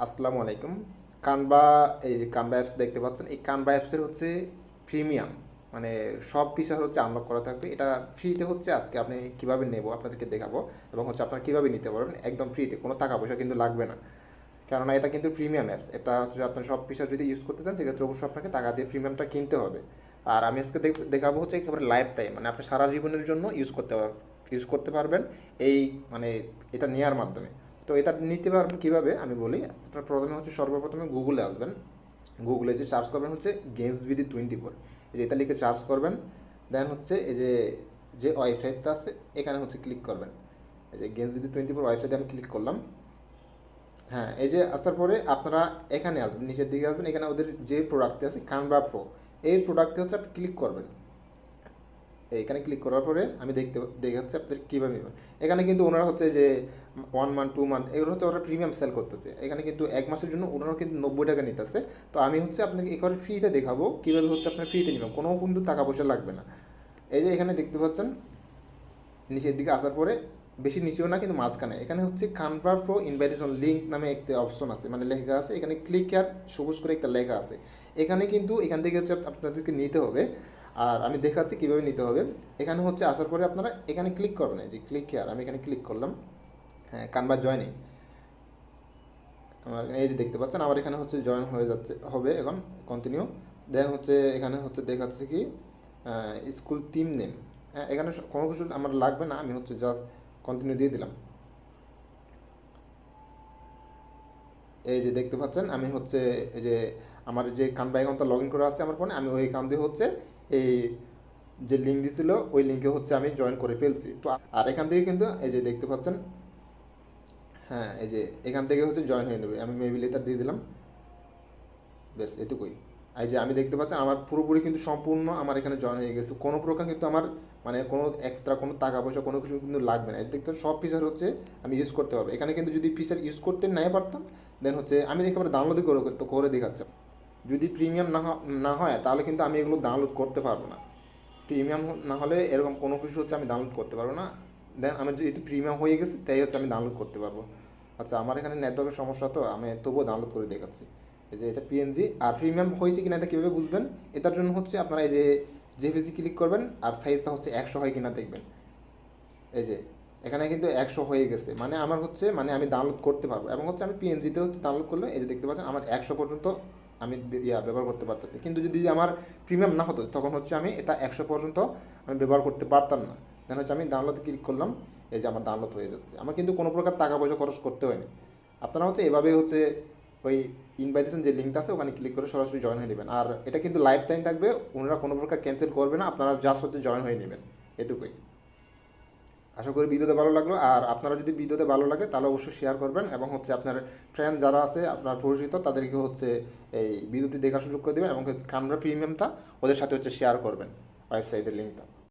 আসসালামু আলাইকুম। কানভা, এই যে কানভা অ্যাপস দেখতে পাচ্ছেন, এই কানভা অ্যাপসের হচ্ছে প্রিমিয়াম, মানে সব ফিচার হচ্ছে আনলক করা থাকবে। এটা ফ্রিতে হচ্ছে, আজকে আপনি কিভাবে নেব আপনাদেরকে দেখাবো, এবং হচ্ছে আপনারা কিভাবে নিতে পারবেন একদম ফ্রিতে, কোনো টাকা পয়সা কিন্তু লাগবে না। কেননা এটা কিন্তু প্রিমিয়াম অ্যাপস। এটা হচ্ছে আপনার সব ফিচার যদি ইউজ করতে চান, সেক্ষেত্রে অবশ্যই আপনাকে টাকা দিয়ে প্রিমিয়ামটা কিনতে হবে। আর আমি আজকে দেখাবো হচ্ছে একেবারে লাইফ টাইম, মানে আপনি সারা জীবনের জন্য ইউজ করতে পারবেন এই, মানে এটা নেওয়ার মাধ্যমে। তো এটা নিতে পারবেন কীভাবে আমি বলি। আপনার প্রথমে হচ্ছে সর্বপ্রথমে গুগলে আসবেন। গুগলে যে সার্চ করবেন হচ্ছে গেমস বিডি 24, এই যে এটা লিখে সার্চ করবেন। দেন হচ্ছে এই যে যে ওয়েবসাইটটা আছে এখানে হচ্ছে ক্লিক করবেন। এই যে গেমস বিডি 24 ওয়েবসাইটে আমি ক্লিক করলাম। হ্যাঁ, এই যে আসার পরে আপনারা এখানে আসবেন, নিচের দিকে আসবেন, এখানে ওদের যে প্রোডাক্টটি আছে কানভা প্রো, এই প্রোডাক্টটি হচ্ছে আপনি ক্লিক করবেন। এইখানে ক্লিক করার পরে আমি দেখাচ্ছি আপনাদের কীভাবে নেবেন। এখানে কিন্তু ওনারা হচ্ছে যে 1 মান্থ 2 মান্থ এগুলো হচ্ছে ওরা প্রিমিয়াম সেল করতেছে। এখানে কিন্তু 1 মাসের জন্য ওনারা কিন্তু 90 টাকা নিতেছে। তো আমি হচ্ছে আপনাকে এখানে ফ্রিতে দেখাবো কীভাবে হচ্ছে আপনার ফ্রিতে নেবেন, কোনো কিন্তু টাকা পয়সা লাগবে না। এই যে এখানে দেখতে পাচ্ছেন নিচের দিকে আসার পরে, বেশি নিচেও না কিন্তু মাঝখানে, এখানে হচ্ছে কানভা প্রো ইনভাইটেশন লিঙ্ক নামে একটা অপশন আছে, মানে লেখা আছে এখানে ক্লিক আর সবুজ করে একটা লেখা আছে। এখানে কিন্তু এখান থেকে হচ্ছে আপনাদেরকে নিতে হবে। আর আমি দেখাচ্ছি কীভাবে নিতে হবে। এখানে হচ্ছে আসার পরে আপনারা এখানে ক্লিক করবেন, এই যে ক্লিক হেয়ার, আমি এখানে ক্লিক করলাম। হ্যাঁ, কানভা জয়নিং, আমার এই যে দেখতে পাচ্ছেন আমার এখানে হচ্ছে জয়েন হয়ে যাচ্ছে, হবে এখন কন্টিনিউ। দেন হচ্ছে এখানে হচ্ছে দেখাচ্ছে কি স্কুল টিম নেম। হ্যাঁ, এখানে কোনো কিছু আমার লাগবে না, আমি হচ্ছে জাস্ট কন্টিনিউ দিয়ে দিলাম। এই যে দেখতে পাচ্ছেন আমি হচ্ছে এই যে আমার যে কানভা অ্যাকাউন্টটা লগ ইন করা আছে আমার ফোনে, আমি ওই অ্যাকাউন্ট দিয়ে হচ্ছে এই যে লিঙ্ক দিছিল ওই লিঙ্কে হচ্ছে আমি জয়েন করে ফেলছি। তো আর এখান থেকে কিন্তু এই যে দেখতে পাচ্ছেন, হ্যাঁ এই যে এখান থেকে হচ্ছে জয়েন হয়ে নেবে। আমি মেবি লেটার দিয়ে দিলাম, বেশ এটুকুই। এই যে আমি দেখতে পাচ্ছেন আমার পুরোপুরি কিন্তু সম্পূর্ণ আমার এখানে জয়েন হয়ে গেছে, কোনো প্রকার কিন্তু আমার মানে কোনো এক্সট্রা কোনো টাকা পয়সা কোনো কিছু কিন্তু লাগবে না। এই দেখতে সব ফিচার হচ্ছে আমি ইউজ করতে পারবো। এখানে কিন্তু যদি ফিচার ইউজ করতে নাই পারতাম, দেন হচ্ছে আমি একেবারে ডাউনলোডই করে দেখাচ্ছি। যদি প্রিমিয়াম না হয় তাহলে কিন্তু আমি এগুলো ডাউনলোড করতে পারবো না। প্রিমিয়াম না হলে এরকম কোনো কিছু হচ্ছে আমি ডাউনলোড করতে পারবো না। দেন আমার যেহেতু প্রিমিয়াম হয়ে গেছে তাই হচ্ছে আমি ডাউনলোড করতে পারবো। আচ্ছা, আমার এখানে নেটওয়ার্কের সমস্যা, তো আমি তবুও ডাউনলোড করে দেখাচ্ছি। এই যে এটা পিএনজি। আর প্রিমিয়াম হয়েছে কিনা এটা কীভাবে বুঝবেন, এটার জন্য হচ্ছে আপনারা এই যে জেপিজি ক্লিক করবেন আর সাইজটা হচ্ছে 100 হয় কিনা দেখবেন। এই যে এখানে কিন্তু 100 হয়ে গেছে, মানে আমার হচ্ছে মানে আমি ডাউনলোড করতে পারবো। এবং হচ্ছে আমি পিএনজিতে হচ্ছে ডাউনলোড করলে এই যে দেখতে পাচ্ছেন আমার 100 পর্যন্ত আমি ব্যবহার করতে পারতেছি। কিন্তু যদি আমার প্রিমিয়াম না হতো তখন হচ্ছে আমি এটা 100 পর্যন্ত আমি ব্যবহার করতে পারতাম না। দেন হচ্ছে আমি ডাউনলোডে ক্লিক করলাম, এই যে আমার ডাউনলোড হয়ে যাচ্ছে। আমার কিন্তু কোনো প্রকার টাকা পয়সা খরচ করতে হয়নি। আপনারা হচ্ছে এভাবে হচ্ছে ওই ইনভাইটেশন যে লিঙ্কটা আছে ওখানে ক্লিক করে সরাসরি জয়েন হয়ে নেবেন। আর এটা কিন্তু লাইফ টাইম থাকবে, ওনারা কোনো প্রকার ক্যান্সেল করবে না, আপনারা জাস্ট হচ্ছে জয়েন হয়ে নেবেন, এটুকুই। আশা করি ভিডিওতে ভালো লাগলো। আর আপনারা যদি ভিডিওতে ভালো লাগে তাহলে অবশ্যই শেয়ার করবেন, এবং হচ্ছে আপনার ফ্রেন্ড যারা আছে আপনার পরিচিত তাদেরকে হচ্ছে এই ভিডিওটি দেখার সুযোগ করে দেবেন, এবং কানভা প্রিমিয়ামটা ওদের সাথে হচ্ছে শেয়ার করবেন, ওয়েবসাইটের লিঙ্কটা।